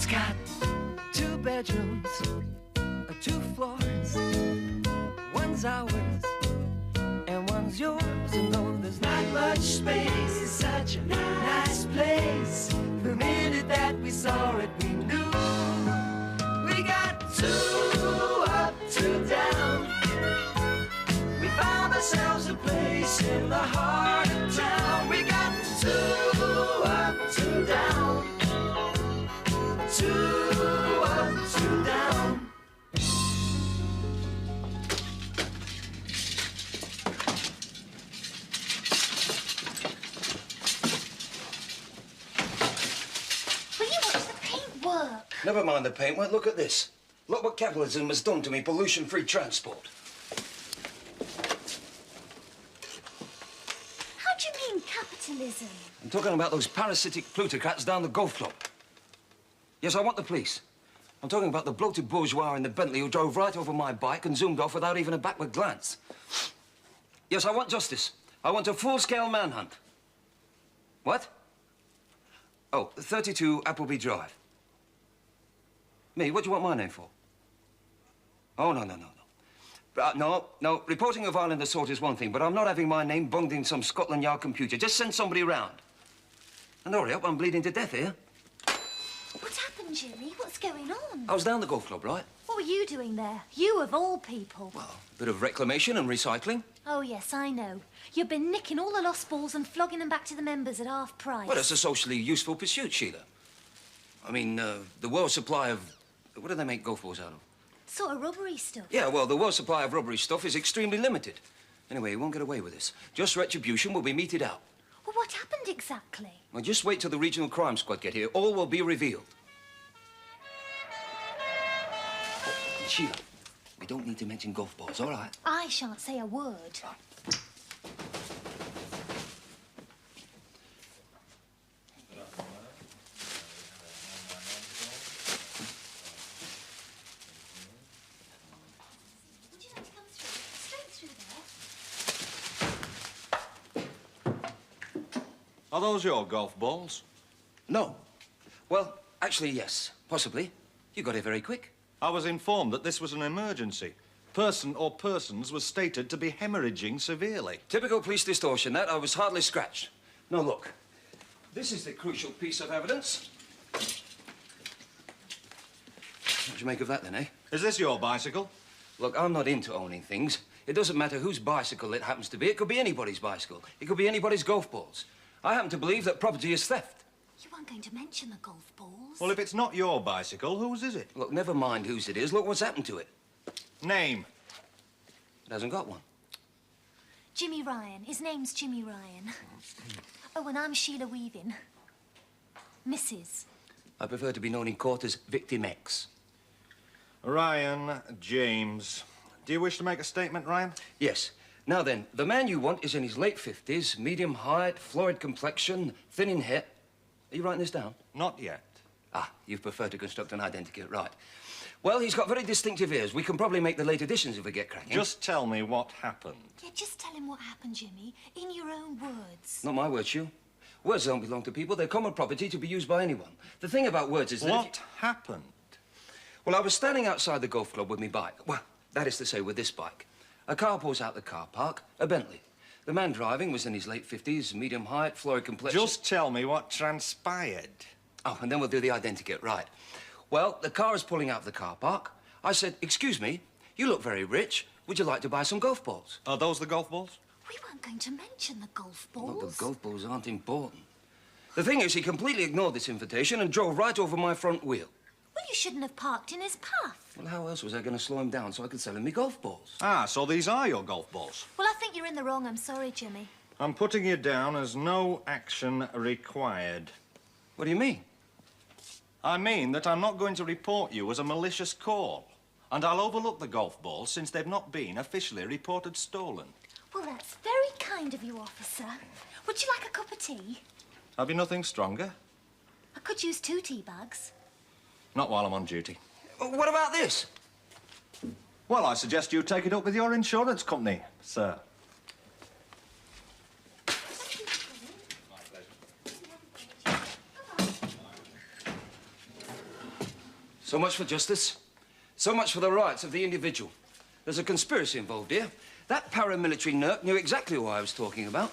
got 2 bedrooms, 2 floors. One's ours and one's yours. And though there's not much space, it's such a nice place. The minute that we saw it, we knew. We got 2 up, 2 down. We found ourselves a place in the heart of town. We got 2 up, 2 down. 2 up, 2 down. Will you watch the paintwork? Never mind the paintwork. Look at this. Look what capitalism has done to me. Pollution-free transport. How do you mean capitalism? I'm talking about those parasitic plutocrats down the golf club. Yes, I want the police. I'm talking about the bloated bourgeois in the Bentley who drove right over my bike and zoomed off without even a backward glance. Yes, I want justice. I want a full-scale manhunt. What? Oh, 32 Appleby Drive. Me? What do you want my name for? Oh, no. No. Reporting a violent assault is one thing, but I'm not having my name bunged in some Scotland Yard computer. Just send somebody round. And hurry up, I'm bleeding to death here. What happened, Jimmy? What's going on? I was down the golf club, right? What were you doing there? You of all people. Well, a bit of reclamation and recycling. Oh, yes, I know. You've been nicking all the lost balls and flogging them back to the members at half price. Well, it's a socially useful pursuit, Sheila. I mean, the world supply of... What do they make golf balls out of? Sort of rubbery stuff. Yeah, well, the world supply of rubbery stuff is extremely limited. Anyway, you won't get away with this. Just retribution will be meted out. Well, what happened exactly? Well, just wait till the regional crime squad get here. All will be revealed. Oh, and Sheila, we don't need to mention golf balls, all right? I shan't say a word. Would you like to come through? Straight through there. Are those your golf balls? No. Well, actually, yes. Possibly. You got here very quick. I was informed that this was an emergency. Person or persons was stated to be hemorrhaging severely. Typical police distortion, that. I was hardly scratched. Now, look. This is the crucial piece of evidence. What do you make of that, then, eh? Is this your bicycle? Look, I'm not into owning things. It doesn't matter whose bicycle it happens to be. It could be anybody's bicycle. It could be anybody's golf balls. I happen to believe that property is theft. You weren't going to mention the golf balls. Well, if it's not your bicycle, whose is it? Look, never mind whose it is. Look what's happened to it. Name. It hasn't got one. Jimmy Ryan. His name's Jimmy Ryan. Oh, and I'm Sheila Weaving. Mrs. I prefer to be known in court as Victim X. Ryan James. Do you wish to make a statement, Ryan? Yes. Now then, the man you want is in his late 50s, medium height, florid complexion, thin in hair. Are you writing this down? Not yet. Ah, you prefer to construct an identikit, right. Well, he's got very distinctive ears. We can probably make the late editions if we get cracking. Just tell me what happened. Yeah, just tell him what happened, Jimmy, in your own words. Not my words, Hugh. Words don't belong to people. They're common property to be used by anyone. The thing about words is that... What happened? Well, I was standing outside the golf club with my bike. Well, that is to say, with this bike. A car pulls out the car park, a Bentley. The man driving was in his late 50s, medium height, florid complexion. Just tell me what transpired. Oh, and then we'll do the identikit, right. Well, the car is pulling out of the car park. I said, excuse me, you look very rich. Would you like to buy some golf balls? Are those the golf balls? We weren't going to mention the golf balls. Well, the golf balls aren't important. The thing is, he completely ignored this invitation and drove right over my front wheel. Well, you shouldn't have parked in his path. Well, how else was I going to slow him down so I could sell him my golf balls? Ah, so these are your golf balls. Well, I think you're in the wrong. I'm sorry, Jimmy. I'm putting you down as no action required. What do you mean? I mean that I'm not going to report you as a malicious call. And I'll overlook the golf balls since they've not been officially reported stolen. Well, that's very kind of you, officer. Would you like a cup of tea? Have you nothing stronger? I could use 2 tea bags. Not while I'm on duty. What about this? Well, I suggest you take it up with your insurance company, sir. So much for justice. So much for the rights of the individual. There's a conspiracy involved here. That paramilitary nerk knew exactly who I was talking about.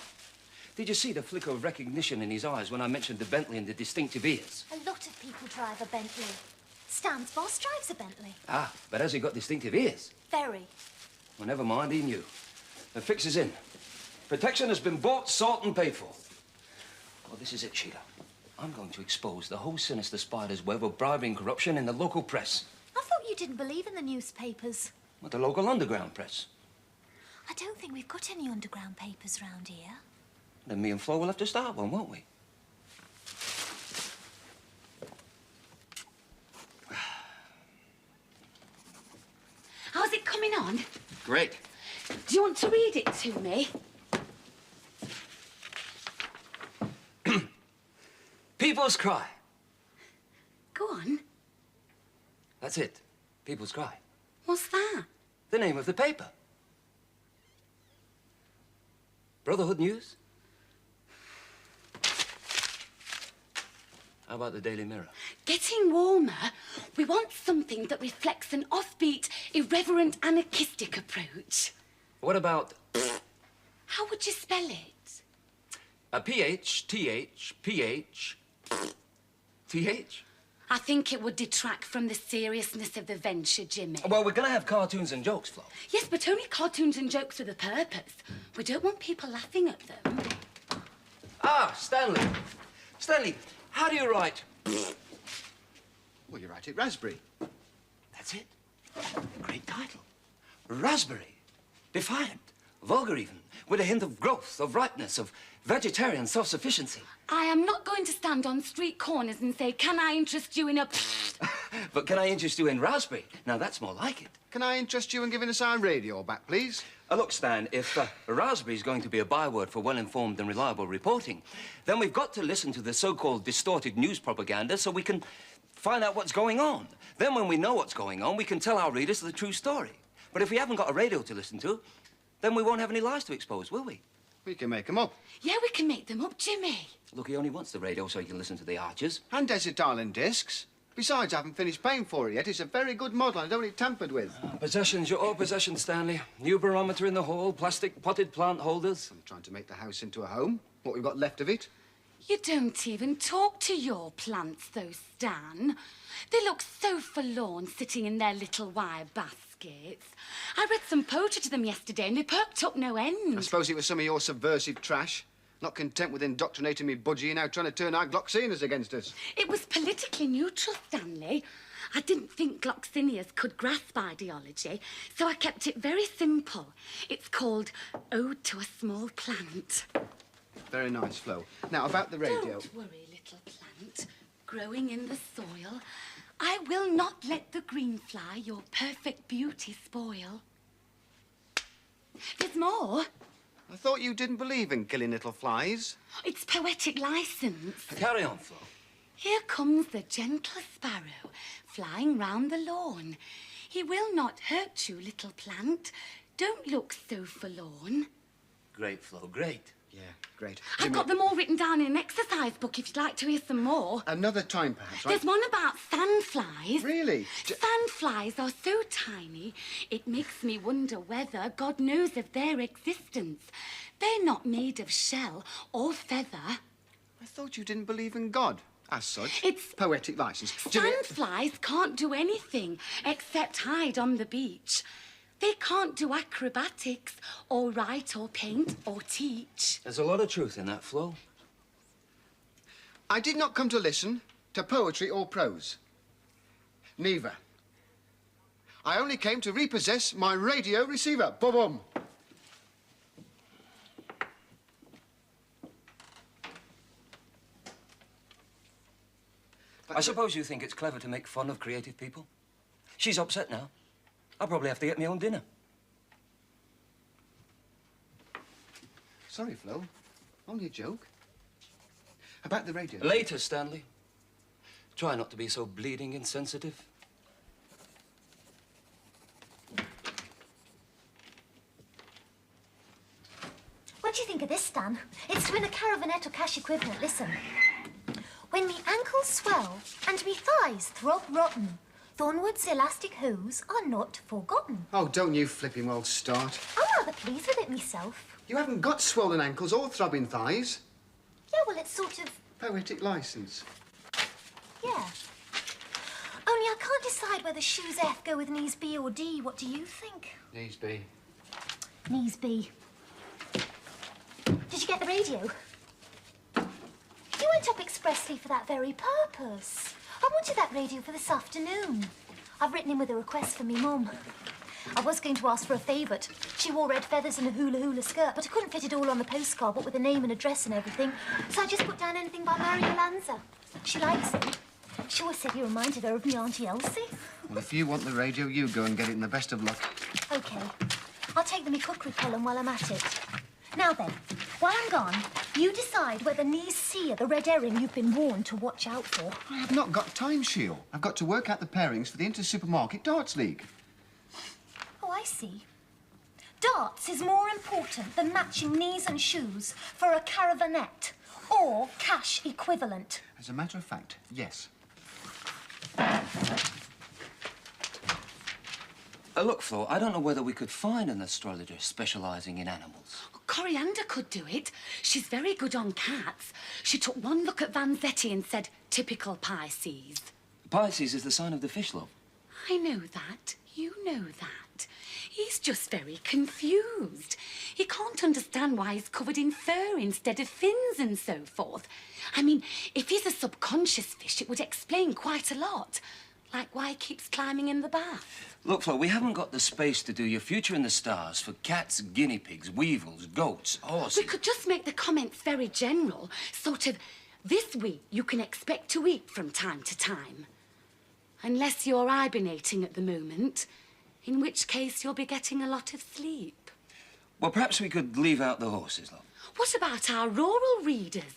Did you see the flicker of recognition in his eyes when I mentioned the Bentley and the distinctive ears? A lot of people drive a Bentley. Stan's boss drives a Bentley. Ah, but has he got distinctive ears? Very. Well, never mind, he knew. The fix is in. Protection has been bought, sought, and paid for. Well, this is it, Sheila. I'm going to expose the whole sinister spider's web of bribery and corruption in the local press. I thought you didn't believe in the newspapers. What, the local underground press? I don't think we've got any underground papers round here. Then me and Flo will have to start one, won't we? How's it coming on? Great. Do you want to read it to me? People's Cry. Go on. That's it. People's Cry. What's that? The name of the paper. Brotherhood News? How about the Daily Mirror? Getting warmer. We want something that reflects an offbeat, irreverent, anarchistic approach. What about How would you spell it? a PH, TH, PH, TH? I think it would detract from the seriousness of the venture, Jimmy. Well, we're going to have cartoons and jokes, Flo. Yes, but only cartoons and jokes with a purpose. We don't want people laughing at them. Ah, Stanley. Stanley, how do you write? Well, you write it raspberry. That's it. Great title. Raspberry. Defiant. Vulgar even. With a hint of growth, of ripeness, of vegetarian self-sufficiency. I am not going to stand on street corners and say, can I interest you in a... But can I interest you in raspberry? Now, that's more like it. Can I interest you in giving us our radio back, please? Look, Stan, if raspberry is going to be a byword for well-informed and reliable reporting, then we've got to listen to the so-called distorted news propaganda so we can find out what's going on. Then when we know what's going on, we can tell our readers the true story. But if we haven't got a radio to listen to, then we won't have any lies to expose, will we? We can make them up. Yeah, we can make them up, Jimmy. Look, he only wants the radio so he can listen to the Archers. And Desert Darling discs. Besides, I haven't finished paying for it yet. It's a very good model. I don't want it tampered with. Possessions, your old possessions, Stanley. New barometer in the hall, plastic potted plant holders. I'm trying to make the house into a home. What we've got left of it. You don't even talk to your plants, though, Stan. They look so forlorn sitting in their little wire baskets. I read some poetry to them yesterday and they perked up no end. I suppose it was some of your subversive trash. Not content with indoctrinating me budgie, now trying to turn our Gloxinas against us. It was politically neutral, Stanley. I didn't think Gloxinias could grasp ideology, so I kept it very simple. It's called Ode to a Small Plant. Very nice, Flo. Now, about the radio. Don't worry, little plant, growing in the soil. I will not let the green fly your perfect beauty spoil. There's more. I thought you didn't believe in killing little flies. It's poetic license. Carry on, Flo. Here comes the gentle sparrow, flying round the lawn. He will not hurt you, little plant. Don't look so forlorn. Great, Flo, great. Yeah, great. I've got them all written down in an exercise book if you'd like to hear some more. Another time, perhaps, right? There's one about sandflies. Really? Sandflies are so tiny, it makes me wonder whether God knows of their existence. They're not made of shell or feather. I thought you didn't believe in God, as such. It's... poetic license. Jimmy- Sandflies can't do anything except hide on the beach. They can't do acrobatics or write or paint or teach. There's a lot of truth in that, Flo. I did not come to listen to poetry or prose. Neither. I only came to repossess my radio receiver. Boom. I suppose you think it's clever to make fun of creative people? She's upset now. I'll probably have to get my own dinner. Sorry, Flo. Only a joke. About the radio. Later, Stanley. Try not to be so bleeding insensitive. What do you think of this, Stan? It's to win a Caravanetto cash equivalent. Listen. When me ankles swell and me thighs throb rotten, Thornwood's elastic hose are not forgotten. Oh, don't you flipping well start. I'm rather pleased with it myself. You haven't got swollen ankles or throbbing thighs. Yeah, well, it's sort of... Poetic licence. yeah. Only I can't decide whether shoes F go with knees B or D. What do you think? Knees B. Knees B. Did you get the radio? You went up expressly for that very purpose. I wanted that radio for this afternoon. I've written in with a request for me mum. I was going to ask for a favourite. She wore red feathers and a hula-hula skirt, but I couldn't fit it all on the postcard, what with a name and address and everything. So I just put down anything by Mario Lanza. She likes it. She always said he reminded her of me Auntie Elsie. Well, if you want the radio, you go and get it in the best of luck. OK. I'll take the me cookery column while I'm at it. Now then, while I'm gone, you decide whether knees C are the red herring you've been warned to watch out for. I have not got time, Sheil. I've got to work out the pairings for the Inter-Supermarket Darts League. Oh, I see. Darts is more important than matching knees and shoes for a caravanette or cash equivalent. As a matter of fact, yes. Look, Flo, I don't know whether we could find an astrologer specialising in animals. Coriander could do it. She's very good on cats. She took one look at Vanzetti and said, typical Pisces. Pisces is the sign of the fish, love. I know that. You know that. He's just very confused. He can't understand why he's covered in fur instead of fins and so forth. I mean, if he's a subconscious fish, it would explain quite a lot. Like why he keeps climbing in the bath. Look, Flo, we haven't got the space to do your future in the stars for cats, guinea pigs, weevils, goats, horses. We could just make the comments very general. Sort of, this week you can expect to eat from time to time. Unless you're hibernating at the moment, in which case you'll be getting a lot of sleep. Well, perhaps we could leave out the horses, love. What about our rural readers?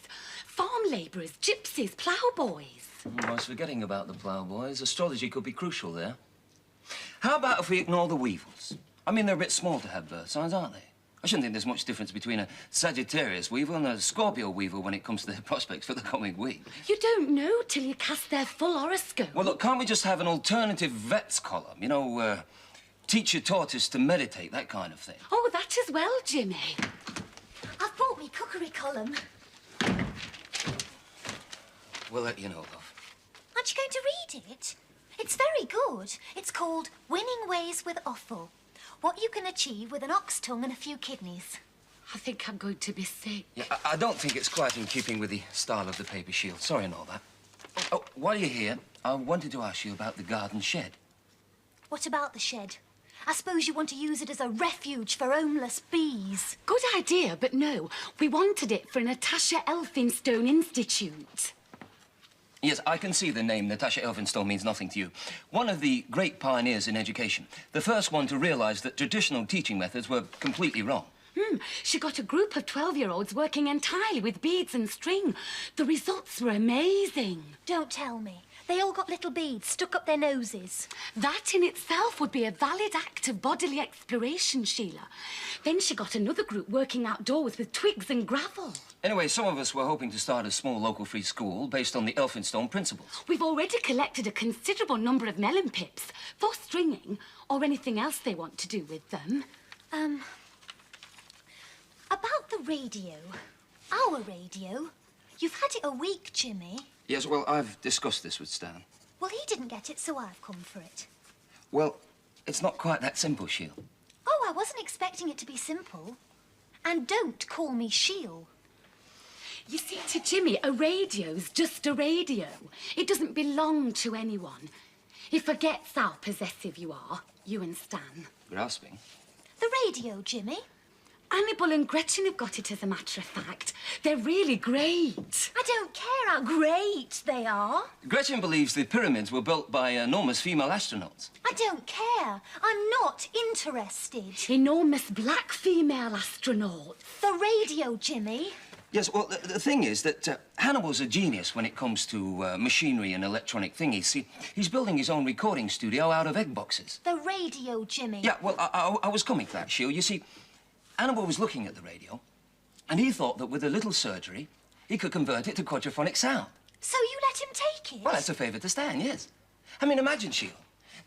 Farm labourers, gypsies, ploughboys? I was forgetting about the ploughboys. Astrology could be crucial there. How about if we ignore the weevils? I mean, they're a bit small to have birth signs, aren't they? I shouldn't think there's much difference between a Sagittarius weevil and a Scorpio weevil when it comes to their prospects for the coming week. You don't know till you cast their full horoscope. Well, look, can't we just have an alternative vets column? You know, teacher taught us to meditate, that kind of thing. Oh, that as well, Jimmy. I've brought me cookery column. We'll let you know, love. Aren't you going to read it? It's very good. It's called Winning Ways with Offal. What you can achieve with an ox tongue and a few kidneys. I think I'm going to be sick. Yeah, I don't think it's quite in keeping with the style of the paper shield. Sorry and all that. Oh, while you're here, I wanted to ask you about the garden shed. What about the shed? I suppose you want to use it as a refuge for homeless bees. Good idea, but no. We wanted it for Natasha Elphinstone Institute. Yes, I can see the name Natasha Elphinstone means nothing to you. One of the great pioneers in education. The first one to realise that traditional teaching methods were completely wrong. She got a group of 12-year-olds working entirely with beads and string. The results were amazing. Don't tell me. They all got little beads stuck up their noses. That in itself would be a valid act of bodily exploration, Sheila. Then she got another group working outdoors with twigs and gravel. Anyway, some of us were hoping to start a small local free school based on the Elphinstone principles. We've already collected a considerable number of melon pips for stringing or anything else they want to do with them. About the radio. Our radio. You've had it a week, Jimmy. Yes, well, I've discussed this with Stan. Well, he didn't get it, so I've come for it. Well, it's not quite that simple, Sheil. Oh, I wasn't expecting it to be simple. And don't call me Sheil. You see, to Jimmy, a radio's just a radio. It doesn't belong to anyone. He forgets how possessive you are, you and Stan. Grasping. The radio, Jimmy. Annabel and Gretchen have got it, as a matter of fact. They're really great. I don't care how great they are. Gretchen believes the pyramids were built by enormous female astronauts. I don't care. I'm not interested. Enormous black female astronauts. The radio, Jimmy. Yes, well, the thing is that Hannibal's a genius when it comes to machinery and electronic thingies. See, he's building his own recording studio out of egg boxes. The radio, Jimmy. Yeah, well, I was coming to that, Sheil. You see, Hannibal was looking at the radio, and he thought that with a little surgery, he could convert it to quadraphonic sound. So you let him take it? Well, that's a favour to Stan, yes. I mean, imagine, Sheil,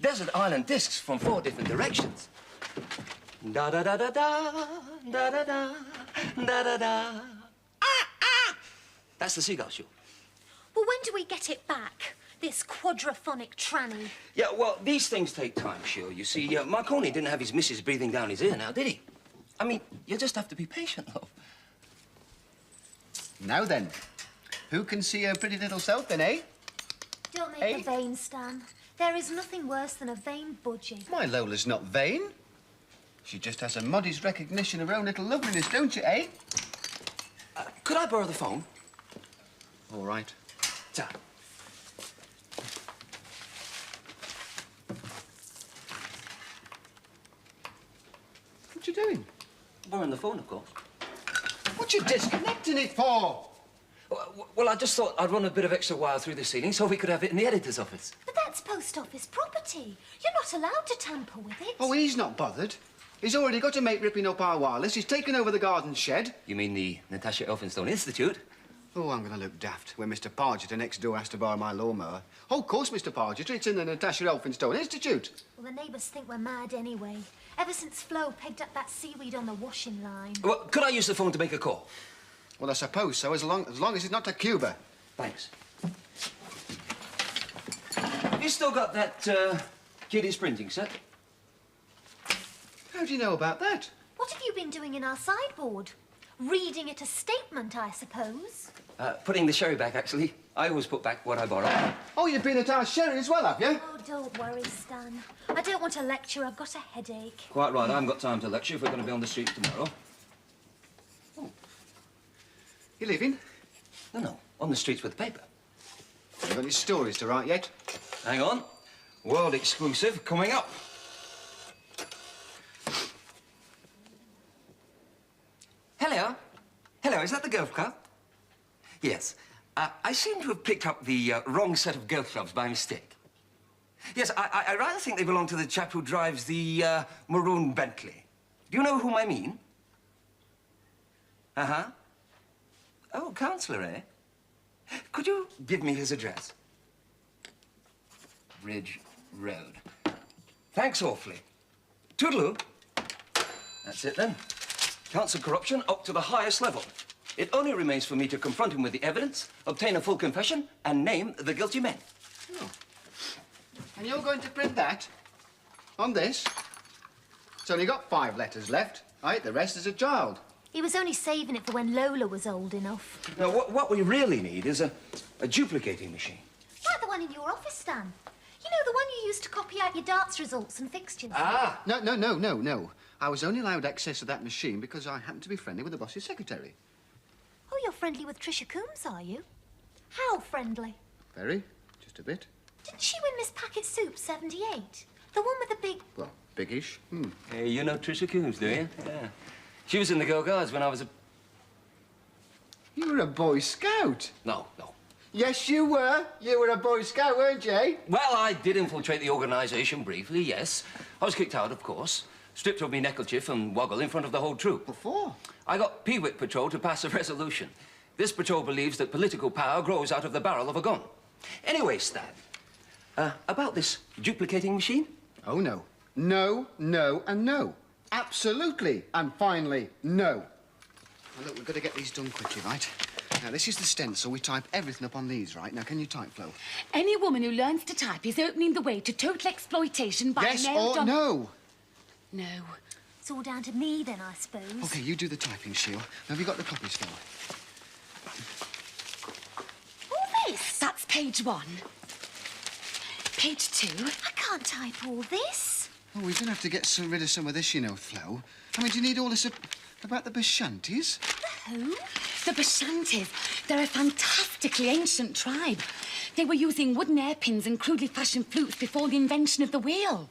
Desert island discs from 4 different directions. Da-da-da-da-da, da-da-da, da-da-da. That's the seagull shoe. Well, when do we get it back? This quadraphonic tranny. Yeah, well, these things take time, sure. You see, Marconi didn't have his missus breathing down his ear now, did he? I mean, you just have to be patient, love. Now then, who can see her pretty little self then, eh? Don't make Hey. a vain, Stan. There is nothing worse than a vain budgie. My Lola's not vain. She just has a modest recognition of her own little loveliness, don't you, eh? Could I borrow the phone? All right. Ta. What you doing? Borrowing the phone, of course. What you disconnecting it for? Well, I just thought I'd run a bit of extra wire through the ceiling so we could have it in the editor's office. But that's post office property. You're not allowed to tamper with it. Oh, he's not bothered. He's already got a mate ripping up our wireless. He's taken over the garden shed. You mean the Natasha Elphinstone Institute? Oh, I'm going to look daft when Mr. Pargeter next door has to borrow my lawnmower. Oh, of course, Mr. Pargeter. It's in the Natasha Elphinstone Institute. Well, the neighbours think we're mad anyway. Ever since Flo pegged up that seaweed on the washing line. Well, could I use the phone to make a call? Well, I suppose so, as long as it's not to Cuba. Thanks. Have you still got that Kiddie's printing set? How do you know about that? What have you been doing in our sideboard? Reading it a statement, I suppose. Putting the sherry back, actually. I always put back what I borrow. Oh, you've been at our sherry as well, have you? Oh, don't worry, Stan. I don't want to lecture. I've got a headache. Quite right. I haven't got time to lecture if we're going to be on the streets tomorrow. You leaving? No, on the streets with the paper. Have you got any stories to write yet? Hang on. World exclusive coming up. Hello. Hello, is that the golf club? Yes. I seem to have picked up the wrong set of golf clubs by mistake. Yes, I rather think they belong to the chap who drives the maroon Bentley. Do you know whom I mean? Uh-huh. Oh, councillor, eh? Could you give me his address? Ridge Road. Thanks awfully. Toodaloo. That's it then. Council corruption up to the highest level. It only remains for me to confront him with the evidence, obtain a full confession, and name the guilty men. Oh. And you're going to print that? On this? It's only got 5 letters left. Right, the rest is a child. He was only saving it for when Lola was old enough. Now, what we really need is a duplicating machine. Like the one in your office, Stan. You know, the one you used to copy out your darts results and fixtures. Ah! No. I was only allowed access to that machine because I happened to be friendly with the boss's secretary. Oh, you're friendly with Tricia Coombs, are you? How friendly? Very. Just a bit. Didn't she win Miss Packet Soup 78? The one with the big... Well, biggish. Hey, you know Tricia Coombs, do you? Yeah. She was in the Girl Guards when I was a... You were a Boy Scout. No. Yes, you were. You were a Boy Scout, weren't you? Well, I did infiltrate the organisation briefly, yes. I was kicked out, of course. Stripped of me neckerchief and woggle in front of the whole troop. Before? I got Peewick Patrol to pass a resolution. This patrol believes that political power grows out of the barrel of a gun. Anyway, Stan, about this duplicating machine? Oh, no. No, and no. Absolutely. And finally, no. Now, look, we've got to get these done quickly, right? Now, this is the stencil. We type everything up on these, right? Now, can you type, Flo? Any woman who learns to type is opening the way to total exploitation by Yes male or no? No. It's all down to me, then, I suppose. OK, you do the typing, Sheila. Now, have you got the copies, Flo? All this? That's page 1. Page 2. I can't type all this. Oh, we're going to have to get rid of some of this, you know, Flo. I mean, do you need all this about the Bashantis? Who? The Bashantis. They're a fantastically ancient tribe. They were using wooden hairpins and crudely fashioned flutes before the invention of the wheel.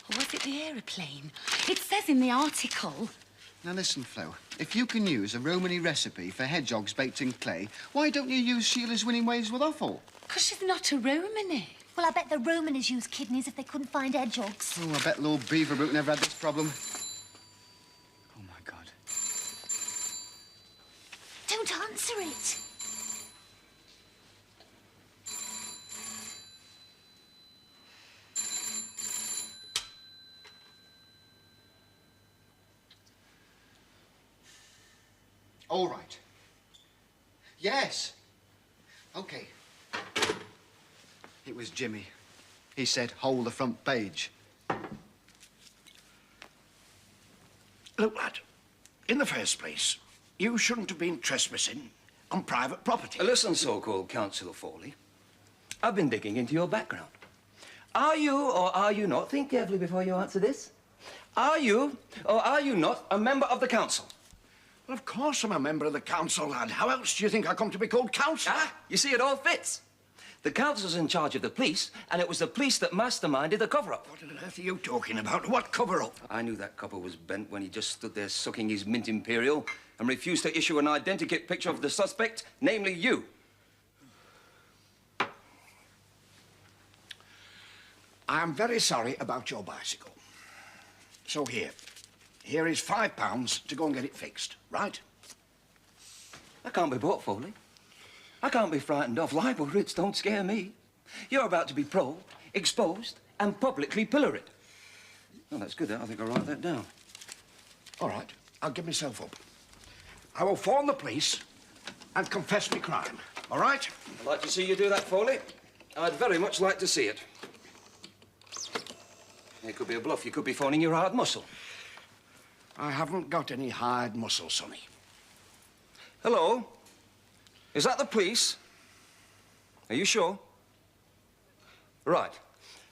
Or was it the aeroplane? It says in the article. Now, listen, Flo. If you can use a Romany recipe for hedgehogs baked in clay, why don't you use Sheila's winning ways with offal? Because she's not a Romany. Well, I bet the Romaners used kidneys if they couldn't find hedgehogs. Oh, I bet Lord Beaverbrook never had this problem. Oh, my God. Don't answer it. All right. Yes. OK. It was Jimmy. He said, hold the front page. Look, lad, in the first place, you shouldn't have been trespassing on private property. Listen, so-called Councillor Foley. I've been digging into your background. Are you or are you not, think carefully before you answer this, are you or are you not a member of the council? Well, of course I'm a member of the council, lad. How else do you think I come to be called councillor? Ah, you see, it all fits. The council's in charge of the police, and it was the police that masterminded the cover-up. What on earth are you talking about? What cover-up? I knew that copper was bent when he just stood there sucking his mint imperial and refused to issue an identikit picture of the suspect, namely you. I am very sorry about your bicycle. So here is £5 to go and get it fixed, right? I can't be bought, Foley. I can't be frightened off. Libel writs don't scare me. You're about to be probed, exposed, and publicly pilloried. Oh, that's good. I think I'll write that down. All right, I'll give myself up. I will phone the police and confess my crime, all right? I'd like to see you do that, Foley. I'd very much like to see it. It could be a bluff. You could be phoning your hard muscle. I haven't got any hard muscle, Sonny. Hello? Is that the police? Are you sure? Right.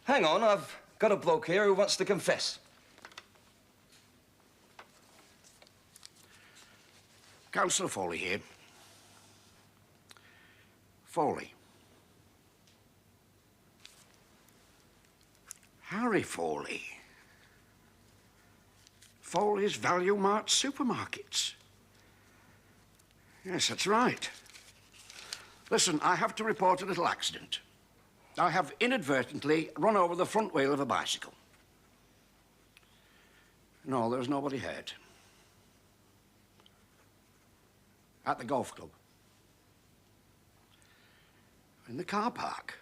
Hang on, I've got a bloke here who wants to confess. Councillor Foley here. Foley. Harry Foley. Foley's Value Mart Supermarkets. Yes, that's right. Listen, I have to report a little accident. I have inadvertently run over the front wheel of a bicycle. No, there was nobody hurt. At the golf club. In the car park.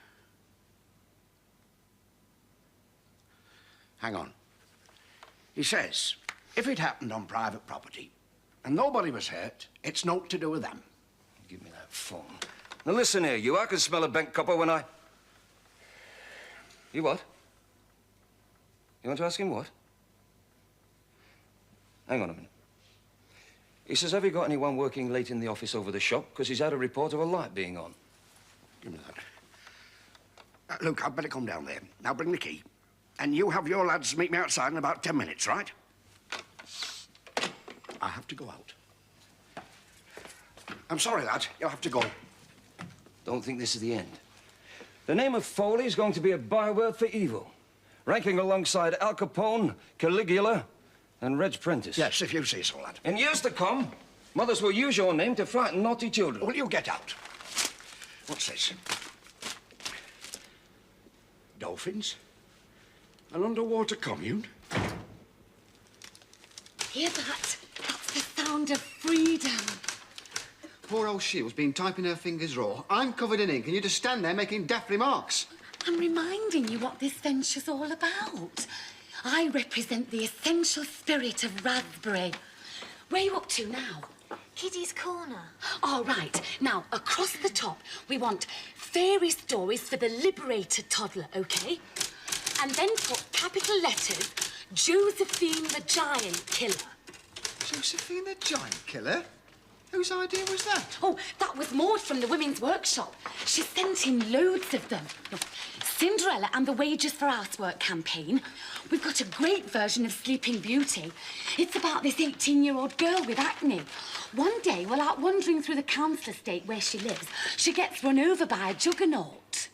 Hang on. He says, if it happened on private property and nobody was hurt, it's naught to do with them. Give me that phone. Now listen here, you. I can smell a bent copper when I... You what? You want to ask him what? Hang on a minute. He says, have you got anyone working late in the office over the shop? Because he's had a report of a light being on. Give me that. Luke, I'd better come down there. Now bring the key. And you have your lads meet me outside in about 10 minutes, right? I have to go out. I'm sorry, lad. You'll have to go. Don't think this is the end. The name of Foley is going to be a byword for evil, ranking alongside Al Capone, Caligula, and Reg Prentice. Yes, if you say so, lad. In years to come, mothers will use your name to frighten naughty children. Will you get out? What's this? Dolphins? An underwater commune? Hear that? That's the sound of freedom. Poor old Shield's been typing her fingers raw. I'm covered in ink, and you just stand there making deaf remarks. I'm reminding you what this venture's all about. I represent the essential spirit of Raspberry. Where are you up to now? Kiddie's Corner. All right. Now, across the top, we want fairy stories for the liberated toddler, OK? And then put capital letters, Josephine the Giant Killer. Josephine the Giant Killer? Whose idea was that? Oh, that was Maud from the Women's Workshop. She sent in loads of them. Look, Cinderella and the Wages for Housework campaign. We've got a great version of Sleeping Beauty. It's about this 18-year-old girl with acne. One day, while out wandering through the council estate where she lives, she gets run over by a juggernaut.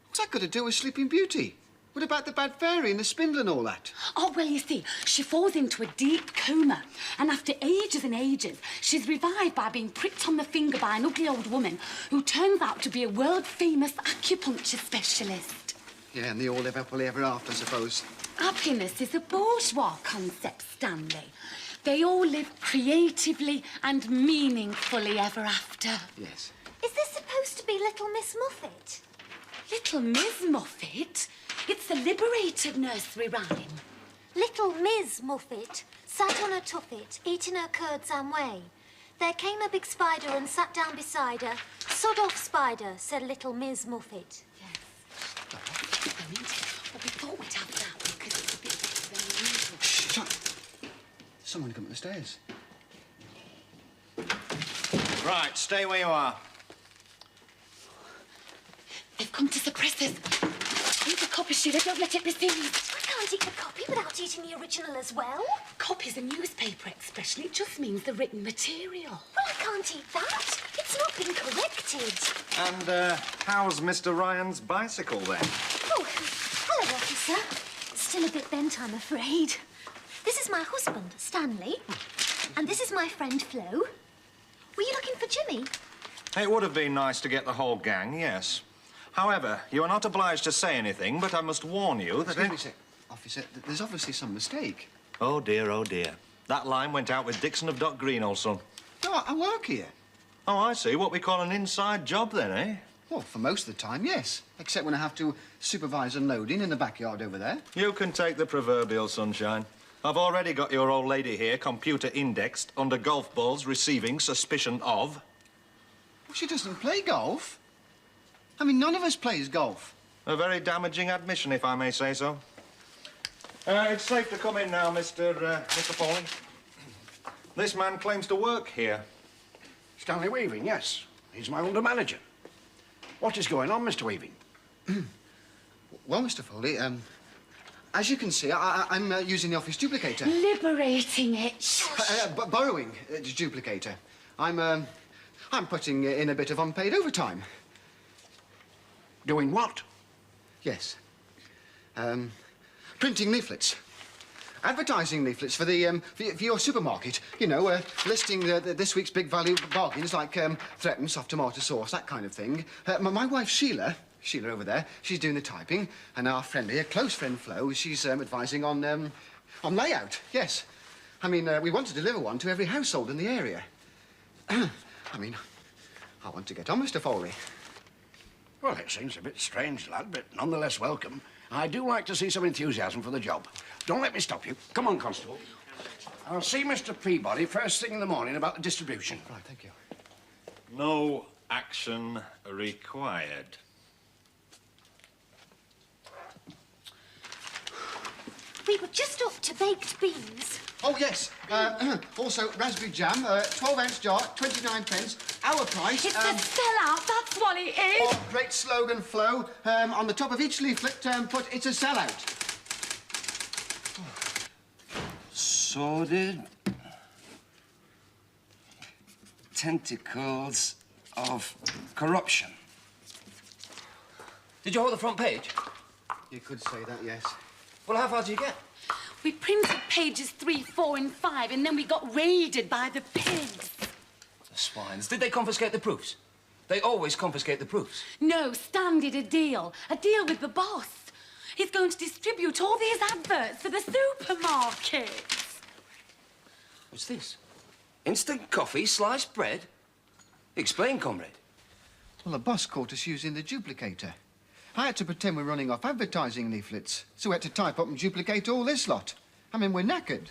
What's that got to do with Sleeping Beauty? What about the bad fairy and the spindle and all that? Oh, well, you see, she falls into a deep coma. And after ages and ages, she's revived by being pricked on the finger by an ugly old woman who turns out to be a world-famous acupuncture specialist. Yeah, and they all live happily ever after, I suppose. Happiness is a bourgeois concept, Stanley. They all live creatively and meaningfully ever after. Yes. Is this supposed to be Little Miss Muffet? Little Miss Muffet? It's the liberated nursery rhyme. Little Miss Muffet sat on a tuffet, eating her curds and whey. There came a big spider and sat down beside her. Sod off, spider, said little Miss Muffet. Well, we thought we'd have that because it's a bit better than usual. Shh, someone come up the stairs. Right, stay where you are. They've come to suppress us. Eat the copy, Sheila. Don't let it be seen. I can't eat the copy without eating the original as well. Copy's a newspaper expression. It just means the written material. Well, I can't eat that. It's not been corrected. And, how's Mr. Ryan's bicycle, then? Oh, hello, officer. Still a bit bent, I'm afraid. This is my husband, Stanley. And this is my friend, Flo. Were you looking for Jimmy? It would have been nice to get the whole gang, yes. However, you are not obliged to say anything, but I must warn you that... Excuse me a sec. Officer, there's obviously some mistake. Oh, dear, oh, dear. That line went out with Dixon of Dock Green, old son. No, I work here. Oh, I see. What we call an inside job, then, eh? Well, for most of the time, yes. Except when I have to supervise unloading in the backyard over there. You can take the proverbial sunshine. I've already got your old lady here computer indexed under golf balls receiving suspicion of... Well, she doesn't play golf. I mean, none of us plays golf. A very damaging admission, if I may say so. It's safe to come in now, Mr. Foley. This man claims to work here. Stanley Weaving, yes. He's my under manager. What is going on, Mr. Weaving? Well, Mr. Foley, as you can see, I'm using the office duplicator. Liberating it. Borrowing the duplicator. I'm putting in a bit of unpaid overtime. Doing what? Yes. Printing leaflets. Advertising leaflets for the for your supermarket. You know, listing this week's big value bargains like Threatened soft tomato sauce, that kind of thing. My wife Sheila over there, she's doing the typing, and our friend here, close friend Flo, she's advising on layout. Yes. I mean, we want to deliver one to every household in the area. I mean, I want to get on, Mr. Foley. Well, it seems a bit strange, lad, but nonetheless welcome. I do like to see some enthusiasm for the job. Don't let me stop you. Come on, Constable. I'll see Mr. Peabody first thing in the morning about the distribution. Right, thank you. No action required. We were just up to baked beans. Oh, yes. Also, raspberry jam, 12-ounce jar, 29 pence. Our price... It's a sellout, that's what it is. Oh, great slogan, Flo. On the top of each leaflet, put, it's a sellout. Sordid tentacles of corruption. Did you hold the front page? You could say that, yes. Well, how far did you get? We printed pages 3, 4, and 5, and then we got raided by the pigs. The swines. Did they confiscate the proofs? They always confiscate the proofs. No, Stan did a deal with the boss. He's going to distribute all these adverts for the supermarkets. What's this? Instant coffee, sliced bread? Explain, comrade. Well, the boss caught us using the duplicator. I had to pretend we're running off advertising leaflets, so we had to type up and duplicate all this lot. I mean, we're knackered.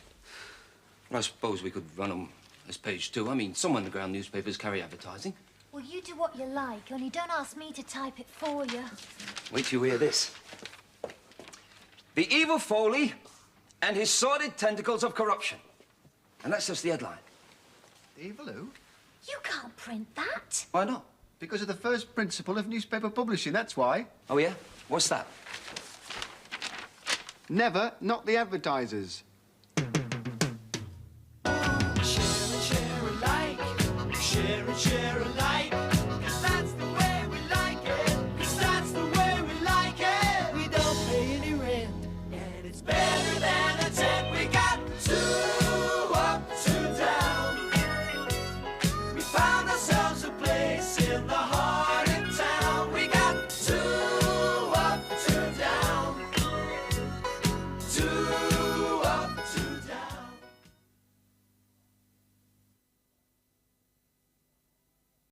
I suppose we could run them as page 2. I mean, some underground newspapers carry advertising. Well, you do what you like, only don't ask me to type it for you. Wait till you hear this. The evil Foley and his sordid tentacles of corruption. And that's just the headline. Evil who? You can't print that. Why not? Because of the first principle of newspaper publishing, that's why. Oh, yeah? What's that? Never not the advertisers.